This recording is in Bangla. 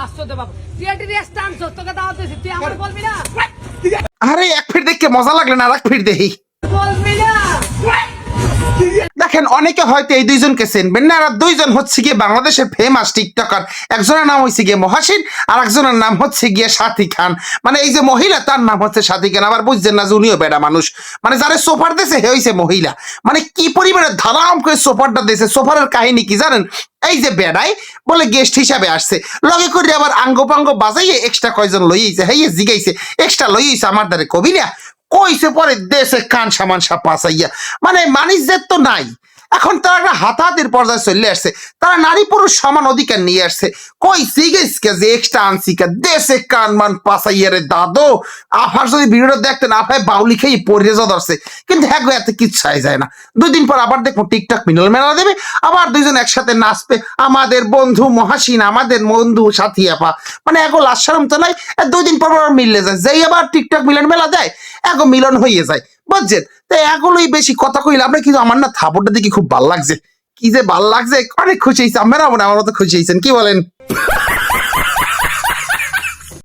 আসতে বাবা টিআরটি স্টান তোকে দাওয়াত দিছি তুই আমার বলবি না আরে এক ফিট দেখে মজা লাগলে না, আর এক ফিট দেখি। বলবি না দেখেন অনেকে হয়তো এই দুইজনকে চিনবেন না, আর দুইজন হচ্ছে গিয়ে বাংলাদেশের ফেমাস টিকটকার। একজনের নাম হচ্ছে গিয়ে মহাসিন, আর একজনের নাম হচ্ছে গিয়ে সাথী খান। মানে এই যে মহিলা, তার নাম হচ্ছে সাথী খান। আবার বুঝছেন না যে উনিও বেড়া মানুষ, মানে যারা সোফার দিয়েছে হে হইছে মহিলা। মানে কি পরিমাণে ধারাম করে সোফারটা দিয়েছে। সোফারের কাহিনী কি জানেন? এই যে বেড়াই বলে গেস্ট হিসাবে আসছে, লগে করে আবার আঙ্গ পাঙ্গ বাজাইয়ে এক্সট্রা কয়জন লইয়েছে, হেয়ে জিগাইছে এক্সট্রা লইয়েছে আমার দ্বারে কবি না কইছে, পরে দেশে কান সামান সাপ পাসাইয়া। মানে মানিজ্যের তো নাই। এখন তারা একটা হাতাহাতির পর্যায়ে চলে আসছে, তারা নারী পুরুষ সমান অধিকার নিয়ে আসছে। কই সিগেসকে যে এক্সট্রা আনসিকা দেশে কান মান পাসাইয়া রে দাদো। আফার যদি ভিডিওটা দেখতেন, আফায় বাউলি খেয়ে পড়ে যা ধরছে। কিন্তু হ্যাঁ গো, এত কিচ্ছাই যায় না। 2 দিন পর আবার দেখবো টিকটক মিলন মেলা দেবে, আবার দুইজন একসাথে নাচবে। আমাদের বন্ধু মহাসিন, আমাদের বন্ধু সাথী আপা। মানে এগো লাশারম তো নাই, 2 দিন পর পর মিললে যায়, যেই আবার টিকটক মিলন মেলা দেয় এগো মিলন হয়ে যায়, বুঝছেন? তো এগুলোই বেশি কথা কইলে আমরা, কিন্তু আমার না থাপড়টা দেখি খুব ভাল লাগছে। কি যে ভাল লাগছে, অনেক খুশি হয়েছে। আপনারা আমার মতো খুশি হয়েছেন, কি বলেন?